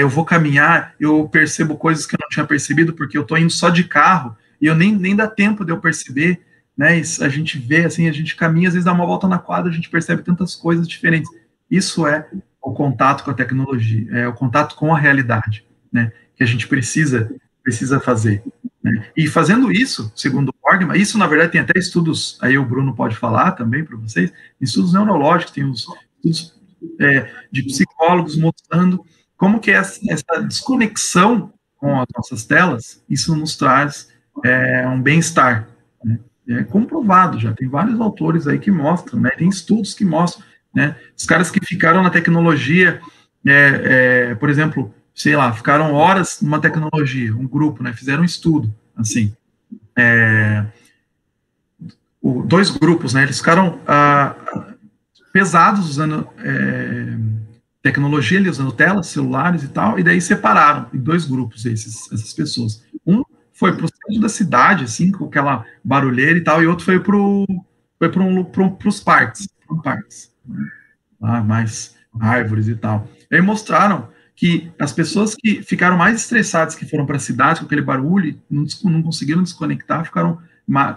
eu vou caminhar, eu percebo coisas que eu não tinha percebido, porque eu estou indo só de carro, e eu nem dá tempo de eu perceber, né, a gente vê, assim, a gente caminha, às vezes dá uma volta na quadra, a gente percebe tantas coisas diferentes. Isso é o contato com a tecnologia, é o contato com a realidade, né, que a gente precisa fazer, né? E fazendo isso, segundo o Borgman, isso na verdade tem até estudos, aí o Bruno pode falar também para vocês, estudos neurológicos, tem os estudos de psicólogos mostrando como que essa desconexão com as nossas telas, isso nos traz um bem-estar, né? É comprovado já, tem vários autores aí que mostram, né? Tem estudos que mostram, né? Os caras que ficaram na tecnologia, por exemplo, sei lá, ficaram horas numa tecnologia, um grupo, né, fizeram um estudo, assim, dois grupos, né, eles ficaram pesados usando tecnologia, usando telas, celulares e tal, e daí separaram em dois grupos essas pessoas. Um foi para o centro da cidade, assim, com aquela barulheira e tal, e outro foi para os parques, né, lá, mais árvores e tal. E aí mostraram que as pessoas que ficaram mais estressadas, que foram para a cidade com aquele barulho, não conseguiram desconectar,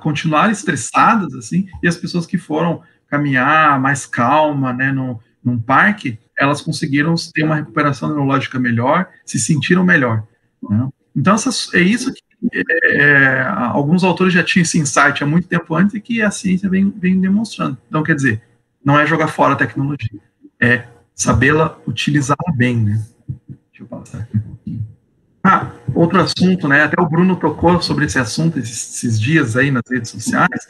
continuaram estressadas, assim, e as pessoas que foram caminhar mais calma, né, num parque, elas conseguiram ter uma recuperação neurológica melhor, se sentiram melhor, né? Então, é isso que alguns autores já tinham esse insight há muito tempo antes e que a ciência vem demonstrando. Então, quer dizer, não é jogar fora a tecnologia, é sabê-la utilizar bem, né? Deixa eu passar aqui um pouquinho. Outro assunto, né? Até o Bruno tocou sobre esse assunto esses dias aí nas redes sociais,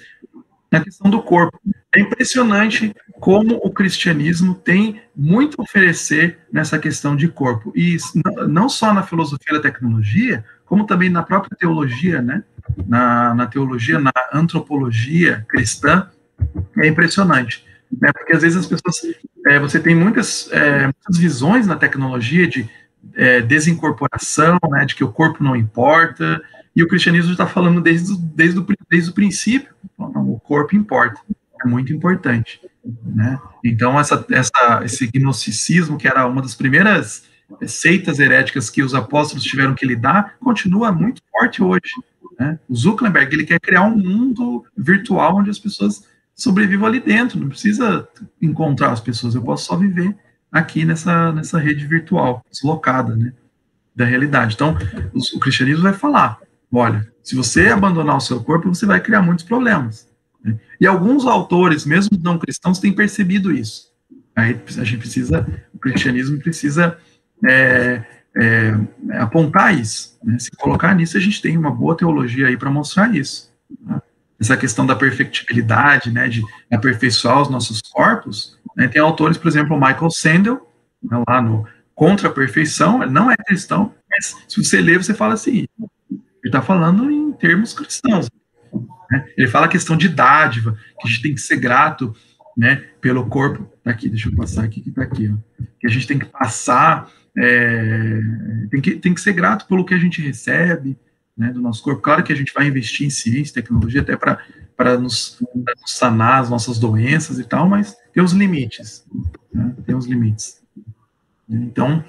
a questão do corpo. É impressionante como o cristianismo tem muito a oferecer nessa questão de corpo. E não só na filosofia da tecnologia, como também na própria teologia, né? Na teologia, na antropologia cristã, é impressionante, né? Porque às vezes as pessoas, você tem muitas visões na tecnologia de desincorporação, né? De que o corpo não importa, e o cristianismo está falando desde o princípio, não, o corpo importa, é muito importante, né? Então esse gnosticismo, que era uma das primeiras seitas heréticas que os apóstolos tiveram que lidar, continua muito forte hoje, né? O Zuckerberg, ele quer criar um mundo virtual onde as pessoas sobrevivam ali dentro, não precisa encontrar as pessoas, eu posso só viver aqui nessa rede virtual, deslocada, né, da realidade. Então, o cristianismo vai falar, olha, se você abandonar o seu corpo, você vai criar muitos problemas, né? E alguns autores, mesmo não cristãos, têm percebido isso. Aí o cristianismo precisa apontar isso, né? Se colocar nisso, a gente tem uma boa teologia aí para mostrar isso, né? Essa questão da perfectibilidade, né, de aperfeiçoar os nossos corpos, né? Tem autores, por exemplo, o Michael Sandel, né, lá no Contra a Perfeição, ele não é cristão, mas se você ler, você fala assim, ele está falando em termos cristãos, né? Ele fala a questão de dádiva, que a gente tem que ser grato, né, pelo corpo. Tá aqui, deixa eu passar aqui, que está aqui, ó. Que a gente tem que passar, tem que ser grato pelo que a gente recebe, né, do nosso corpo. Claro que a gente vai investir em ciência, tecnologia, até para nos sanar as nossas doenças e tal, mas tem os limites, né? Tem os limites. Então,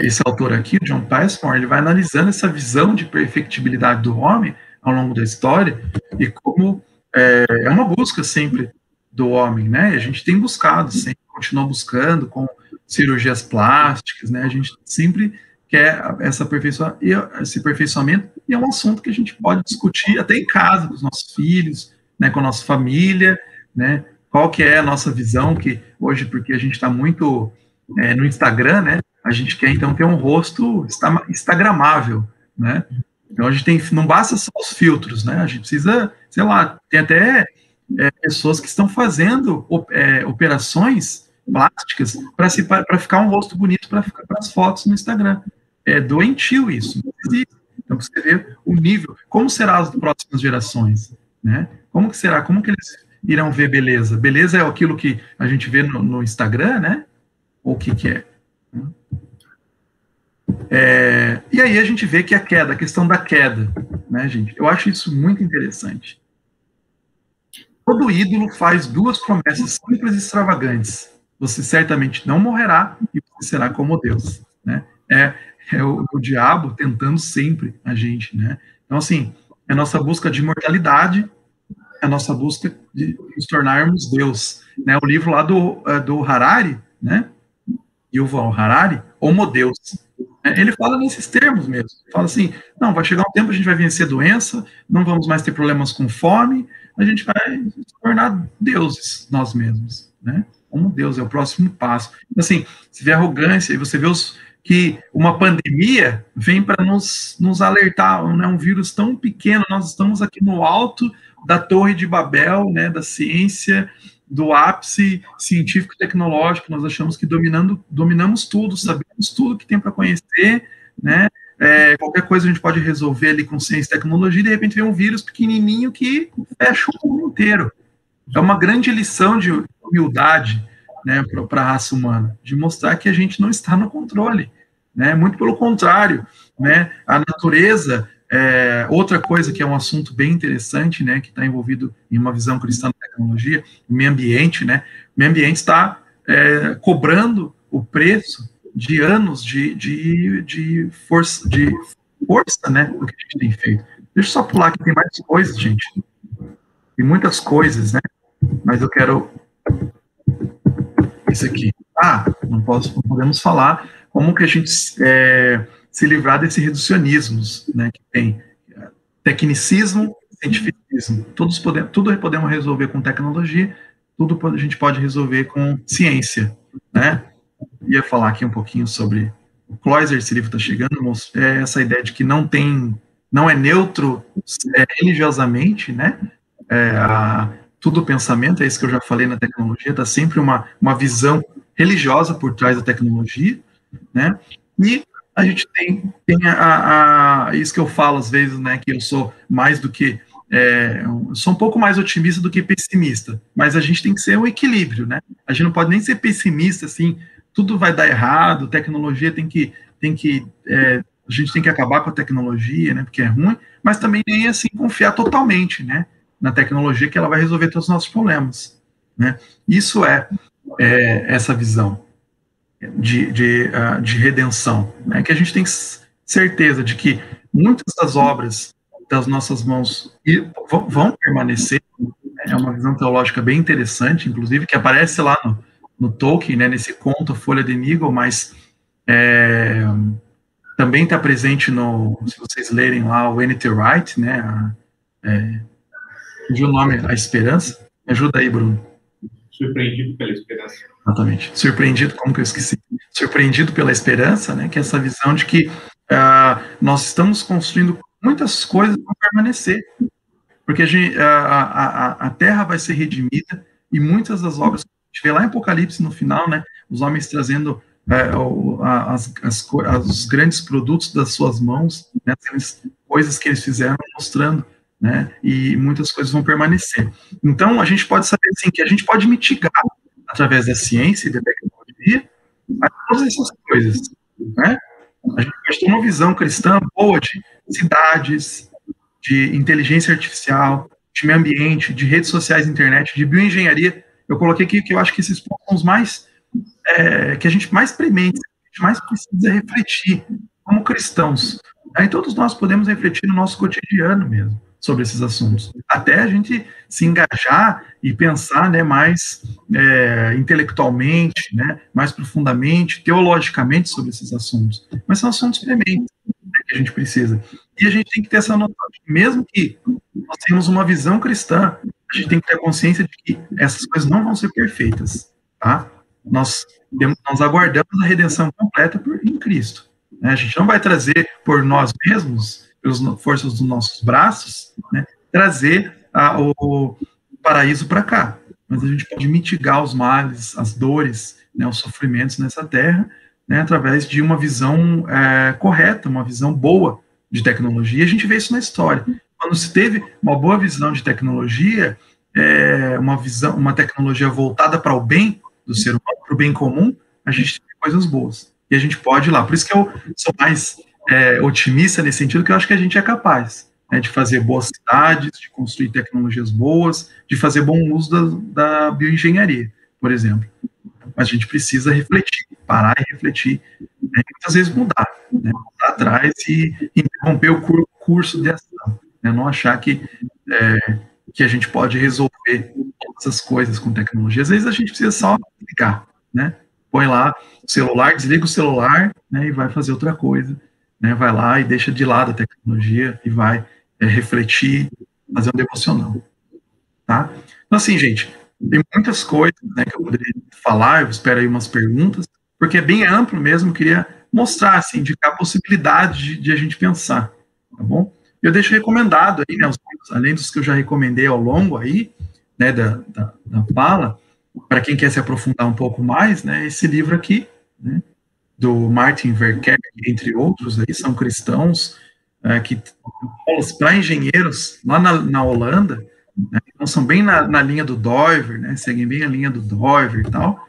esse autor aqui, o John Passmore, ele vai analisando essa visão de perfectibilidade do homem ao longo da história e como é uma busca sempre do homem, né? A gente tem buscado, sempre continua buscando com cirurgias plásticas, né? A gente sempre quer esse aperfeiçoamento, e é um assunto que a gente pode discutir até em casa, com os nossos filhos, né, com a nossa família, né? Qual que é a nossa visão, que hoje, porque a gente está muito no Instagram, né? A gente quer, então, ter um rosto instagramável, né? Então, a gente não basta só os filtros, né? A gente precisa, sei lá, tem até pessoas que estão fazendo operações plásticas para ficar um rosto bonito para as fotos no Instagram. É doentio isso, não existe. Então, você vê o nível, como será as próximas gerações, né? Como que será? Como que eles irão ver beleza? Beleza é aquilo que a gente vê no Instagram, né? Ou o que é? E aí a gente vê que a questão da queda, né, gente? Eu acho isso muito interessante. Todo ídolo faz duas promessas simples e extravagantes. Você certamente não morrerá e você será como Deus, né? É o diabo tentando sempre a gente, né? Então, assim, é a nossa busca de imortalidade, é a nossa busca de nos tornarmos Deus, né? O livro lá do Harari, né? Yuval Harari, Homo Deus. Ele fala nesses termos mesmo. Ele fala assim, não, vai chegar um tempo, a gente vai vencer doença, não vamos mais ter problemas com fome, a gente vai se tornar deuses nós mesmos, né? Como Deus é o próximo passo. Assim, se vê arrogância e você vê que uma pandemia vem para nos alertar, né? Um vírus tão pequeno, nós estamos aqui no alto da Torre de Babel, né? Da ciência, do ápice científico e tecnológico, nós achamos que dominamos tudo, sabemos tudo que tem para conhecer, né? Qualquer coisa a gente pode resolver ali com ciência e tecnologia, e de repente vem um vírus pequenininho que fecha o mundo inteiro. É uma grande lição de humildade, né, para a raça humana, de mostrar que a gente não está no controle, né? Muito pelo contrário, né? A natureza, outra coisa que é um assunto bem interessante, né, que está envolvido em uma visão cristã da tecnologia, o meio ambiente, né? O meio ambiente está cobrando o preço de anos de força, né, do que a gente tem feito. Deixa eu só pular que tem mais coisas, gente. Tem muitas coisas, né? Mas eu quero isso aqui. Não podemos falar como que a gente se livrar desse reducionismo, né, que tem tecnicismo, cientificismo. Tudo podemos resolver com tecnologia, tudo a gente pode resolver com ciência, né? Ia falar aqui um pouquinho sobre o Cloiser, esse livro está chegando, essa ideia de que não é neutro religiosamente, né? Tudo pensamento, é isso que eu já falei na tecnologia, está sempre uma visão religiosa por trás da tecnologia, né? E a gente tem isso que eu falo às vezes, né, que eu sou mais do que eu sou um pouco mais otimista do que pessimista, mas a gente tem que ser um equilíbrio, né? A gente não pode nem ser pessimista, assim, tudo vai dar errado, tecnologia a gente tem que acabar com a tecnologia, né, porque é ruim, mas também nem assim confiar totalmente, né, na tecnologia que ela vai resolver todos os nossos problemas, né? Isso essa visão de redenção, né, que a gente tem certeza de que muitas das obras das nossas mãos vão permanecer. É uma visão teológica bem interessante, inclusive, que aparece lá no Tolkien, né, nesse conto Folha de Nigel, mas também está presente se vocês lerem lá o N.T. Wright, né, o nome A Esperança. Me ajuda aí, Bruno. Surpreendido pela Esperança. Exatamente. Surpreendido, como que eu esqueci? Surpreendido pela Esperança, né, que é essa visão de que nós estamos construindo muitas coisas que vão permanecer, porque a Terra vai ser redimida e muitas das obras que a gente vê lá em Apocalipse no final, né, os homens trazendo os grandes produtos das suas mãos, né, as coisas que eles fizeram, mostrando, né, e muitas coisas vão permanecer. Então, a gente pode saber assim, que a gente pode mitigar, através da ciência e da tecnologia, todas essas coisas, né? A gente pode ter uma visão cristã boa de cidades, de inteligência artificial, de meio ambiente, de redes sociais, internet, de bioengenharia. Eu coloquei aqui que eu acho que esses pontos são os mais que a gente mais premente, a gente mais precisa refletir como cristãos. Aí todos nós podemos refletir no nosso cotidiano mesmo sobre esses assuntos, até a gente se engajar e pensar, né, mais intelectualmente, né, mais profundamente, teologicamente sobre esses assuntos. Mas são assuntos prementes, né, que a gente precisa. E a gente tem que ter essa noção de que, mesmo que nós tenhamos uma visão cristã, a gente tem que ter a consciência de que essas coisas não vão ser perfeitas, tá? Nós aguardamos a redenção completa em Cristo, né? A gente não vai trazer por nós mesmos, pelas forças dos nossos braços, né, trazer o paraíso para cá. Mas a gente pode mitigar os males, as dores, né, os sofrimentos nessa terra, né, através de uma visão correta, uma visão boa de tecnologia. A gente vê isso na história. Quando se teve uma boa visão de tecnologia, uma tecnologia voltada para o bem do ser humano, para o bem comum, a gente tem coisas boas. e a gente pode ir lá. Por isso que eu sou mais otimista nesse sentido, que eu acho que a gente é capaz, né, de fazer boas cidades, de construir tecnologias boas, de fazer bom uso da bioengenharia, por exemplo. Mas a gente precisa refletir, parar e refletir, né, e muitas vezes mudar, né, voltar atrás e interromper o curso de ação, né, não achar que a gente pode resolver todas as coisas com tecnologia. Às vezes a gente precisa só ligar, né, põe lá o celular, desliga o celular, né, e vai fazer outra coisa, né, vai lá e deixa de lado a tecnologia e vai refletir, fazer um devocional, tá? Então, assim, gente, tem muitas coisas, né, que eu poderia falar, eu espero aí umas perguntas, porque é bem amplo mesmo, queria mostrar, assim, indicar a possibilidade de a gente pensar, tá bom? Eu deixo recomendado aí, né, além dos que eu já recomendei ao longo aí, né, da fala, para quem quer se aprofundar um pouco mais, né, esse livro aqui, né, do Martin Verkerk, entre outros, aí são cristãos, que para engenheiros, lá na Holanda, né, então são bem na linha do Doiver, né, seguem bem a linha do Doiver e tal.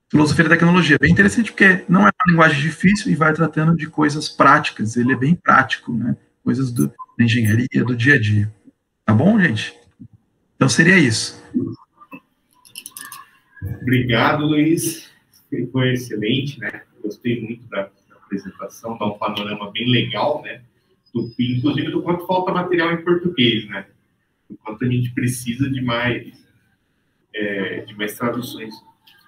Filosofia da tecnologia, bem interessante, porque não é uma linguagem difícil e vai tratando de coisas práticas, ele é bem prático, né, coisas da engenharia, do dia a dia. Tá bom, gente? Então seria isso. Obrigado, Luiz. Foi excelente, né? Gostei muito da apresentação, dá um panorama bem legal, né? Inclusive do quanto falta material em português, né? Do quanto a gente precisa de mais traduções.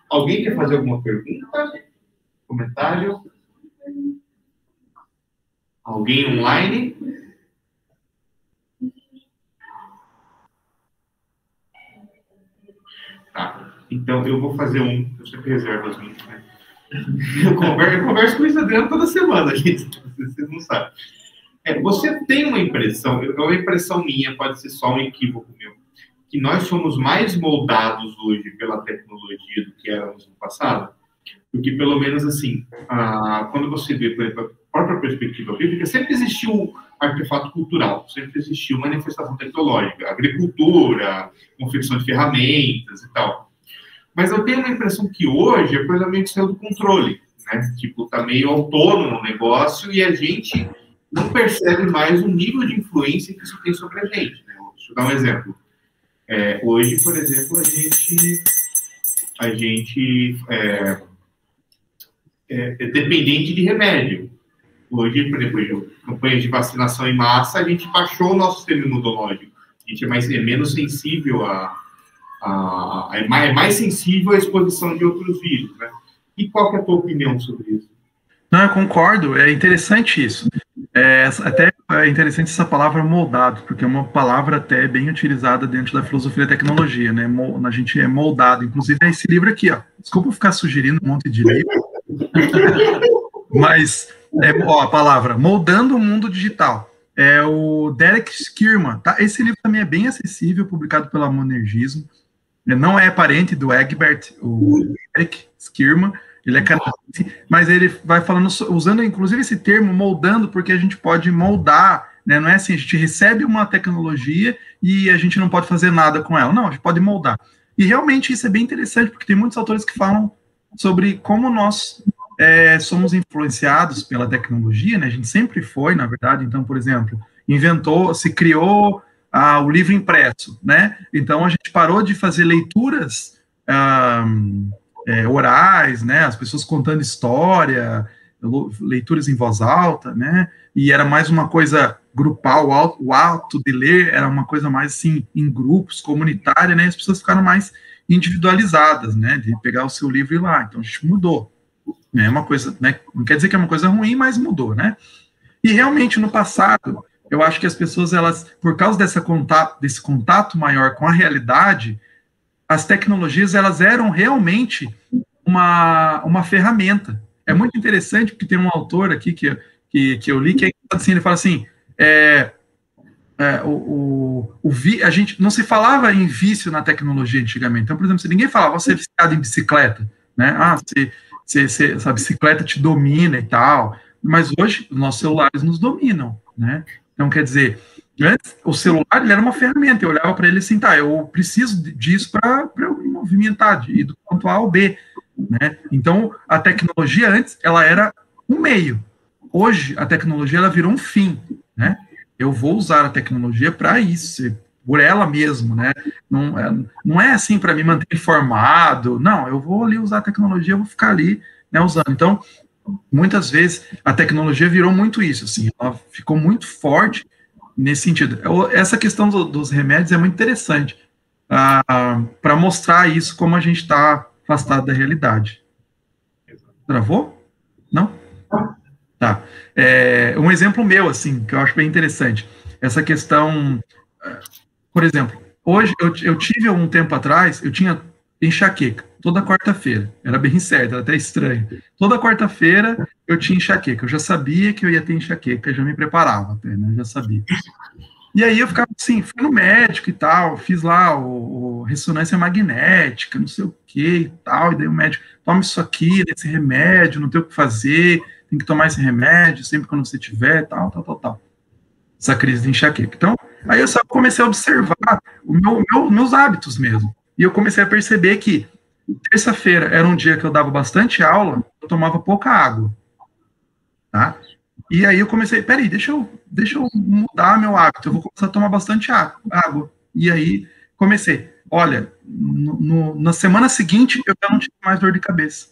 Alguém quer fazer alguma pergunta? Comentário? Alguém online? Tá. Então, eu vou fazer eu sempre reservo as minhas, né? Eu converso com o Adriano toda semana, gente. Vocês não sabem. Você tem uma impressão, é uma impressão minha, pode ser só um equívoco meu, que nós somos mais moldados hoje pela tecnologia do que éramos no passado? Porque, pelo menos, assim, quando você vê, por exemplo, a própria perspectiva bíblica, sempre existiu artefato cultural, sempre existiu manifestação tecnológica, agricultura, confecção de ferramentas e tal. Mas eu tenho uma impressão que hoje a coisa meio que saiu do controle, né? Tipo, tá meio autônomo o negócio e a gente não percebe mais o nível de influência que isso tem sobre a gente, né? Deixa eu dar um exemplo. Hoje, por exemplo, a gente é dependente de remédio. Hoje, por exemplo, campanhas de vacinação em massa, a gente baixou o nosso sistema imunológico. A gente é menos sensível é mais sensível à exposição de outros vírus, né? E qual que é a tua opinião sobre isso? Não, eu concordo, é interessante isso. Até é interessante essa palavra moldado, porque é uma palavra até bem utilizada dentro da filosofia da tecnologia, né? A gente é moldado, inclusive é esse livro aqui, ó. Desculpa ficar sugerindo um monte de livro, mas a palavra Moldando o Mundo Digital. É o Derek Skierman, tá? Esse livro também é bem acessível, publicado pela Monergismo. Ele não é parente do Egbert, o Derek Skierman. Ele é canadense, mas ele vai falando, usando inclusive esse termo, moldando, porque a gente pode moldar, né? Não é assim, a gente recebe uma tecnologia e a gente não pode fazer nada com ela. Não, a gente pode moldar. E realmente isso é bem interessante, porque tem muitos autores que falam sobre como nós somos influenciados pela tecnologia, né? A gente sempre foi, na verdade. Então, por exemplo, se criou o livro impresso, né? Então, a gente parou de fazer leituras orais, né, as pessoas contando história, leituras em voz alta, né, e era mais uma coisa grupal, o ato de ler era uma coisa mais, assim, em grupos, comunitária, né, as pessoas ficaram mais individualizadas, né, de pegar o seu livro e ir lá, então a gente mudou, né, uma coisa, né, não quer dizer que é uma coisa ruim, mas mudou, né, e realmente no passado, eu acho que as pessoas, elas, por causa desse contato maior com a realidade, as tecnologias, elas eram realmente uma ferramenta. É muito interessante, porque tem um autor aqui que eu li, que assim, ele fala assim, a gente não se falava em vício na tecnologia antigamente. Então, por exemplo, se ninguém falava, você é viciado em bicicleta, né? Essa bicicleta te domina e tal. Mas hoje, os nossos celulares nos dominam, né? Então, quer dizer, antes, o celular ele era uma ferramenta, eu olhava para ele assim, tá, eu preciso disso para eu me movimentar, ir do ponto A ao B, né? Então, a tecnologia antes, ela era um meio. Hoje, a tecnologia ela virou um fim, né? Eu vou usar a tecnologia para isso, por ela mesmo, né? Não é assim para me manter informado, não, eu vou ali usar a tecnologia, eu vou ficar ali, né, usando. Então, muitas vezes, a tecnologia virou muito isso, assim, ela ficou muito forte nesse sentido. Essa questão dos remédios é muito interessante, para mostrar isso, como a gente está afastado da realidade. Travou? Não? Tá. Um exemplo meu, assim, que eu acho bem interessante. Essa questão, por exemplo, hoje, eu tive um tempo atrás, eu tinha enxaqueca, toda quarta-feira. Era bem certo, era até estranho. Toda quarta-feira eu tinha enxaqueca. Eu já sabia que eu ia ter enxaqueca, já me preparava até, né? Eu já sabia. E aí eu ficava assim, fui no médico e tal, fiz lá o ressonância magnética, não sei o que e tal, e daí o médico, toma isso aqui, esse remédio, não tem o que fazer, tem que tomar esse remédio sempre quando você tiver, tal. Essa crise de enxaqueca. Então, aí eu só comecei a observar meus hábitos mesmo. E eu comecei a perceber que terça-feira era um dia que eu dava bastante aula, eu tomava pouca água, tá? E aí eu comecei, peraí, deixa eu mudar meu hábito, eu vou começar a tomar bastante água. E aí comecei, olha, na semana seguinte eu já não tive mais dor de cabeça.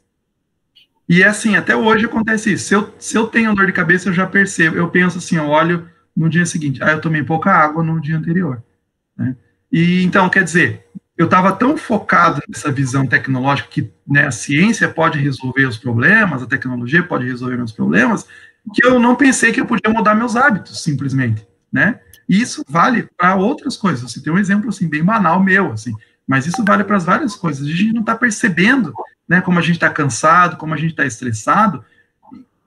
E é assim, até hoje acontece isso. Se eu tenho dor de cabeça, eu já percebo, eu penso assim, eu olho no dia seguinte, eu tomei pouca água no dia anterior, né? E então, quer dizer, eu estava tão focado nessa visão tecnológica que, né, a ciência pode resolver os problemas, a tecnologia pode resolver meus problemas, que eu não pensei que eu podia mudar meus hábitos, simplesmente, né? E isso vale para outras coisas. Você tem um exemplo, assim, bem banal meu, assim, mas isso vale para várias coisas. A gente não está percebendo, né, como a gente está cansado, como a gente está estressado,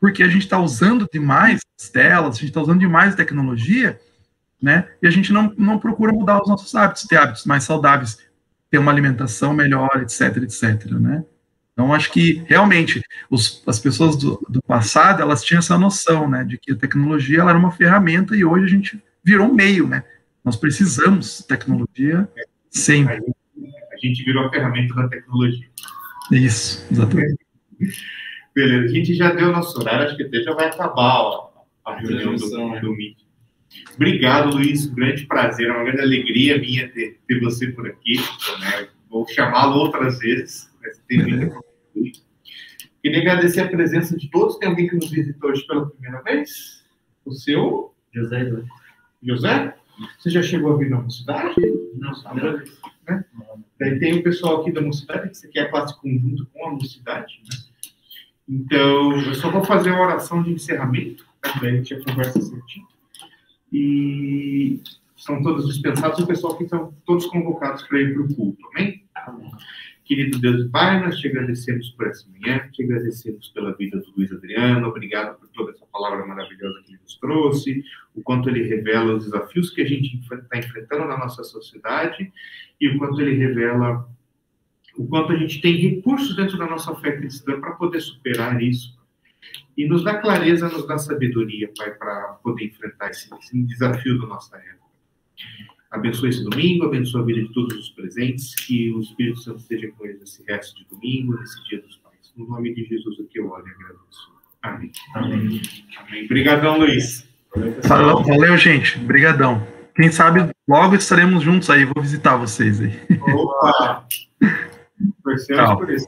porque a gente está usando demais as telas, a gente está usando demais tecnologia, né, e a gente não procura mudar os nossos hábitos, ter hábitos mais saudáveis, ter uma alimentação melhor, etc, né? Então, acho que, realmente, as pessoas do passado, elas tinham essa noção, né, de que a tecnologia ela era uma ferramenta e hoje a gente virou um meio, né? Nós precisamos de tecnologia sempre. A gente virou a ferramenta da tecnologia. Isso, exatamente. Beleza, a gente já deu o nosso horário, acho que até já vai acabar a reunião do Meet. Obrigado, Luiz, um grande prazer, uma grande alegria minha ter você por aqui, né? Vou chamá-lo outras vezes. Queria agradecer a presença de todos. Tem alguém que nos visitou hoje pela primeira vez? O seu? José? José? Você já chegou a vir na Mocidade? Não, primeira vez. Né? Daí tem o pessoal aqui da Mocidade, que isso aqui é a classe conjunto com a Mocidade, né? Então, eu só vou fazer a oração de encerramento, tá? Daí a gente já conversa certinho. E são todos dispensados, o pessoal que estão todos convocados para ir para o culto, amém? Amém. Querido Deus e Pai, nós te agradecemos por essa manhã, te agradecemos pela vida do Luiz Adriano, obrigado por toda essa palavra maravilhosa que ele nos trouxe, o quanto ele revela os desafios que a gente está enfrentando na nossa sociedade e o quanto ele revela o quanto a gente tem recursos dentro da nossa fé cristã para poder superar isso. E nos dá clareza, nos dá sabedoria, Pai, para poder enfrentar esse desafio da nossa época. Abençoe esse domingo, abençoe a vida de todos os presentes, que o Espírito Santo esteja com eles nesse resto de domingo, nesse dia dos pais. No nome de Jesus aqui eu oro e agradeço. Amém. Amém. Amém. Obrigadão, Luiz. Valeu, gente. Obrigadão. Quem sabe logo estaremos juntos aí, vou visitar vocês aí. Opa! Torcemos por isso.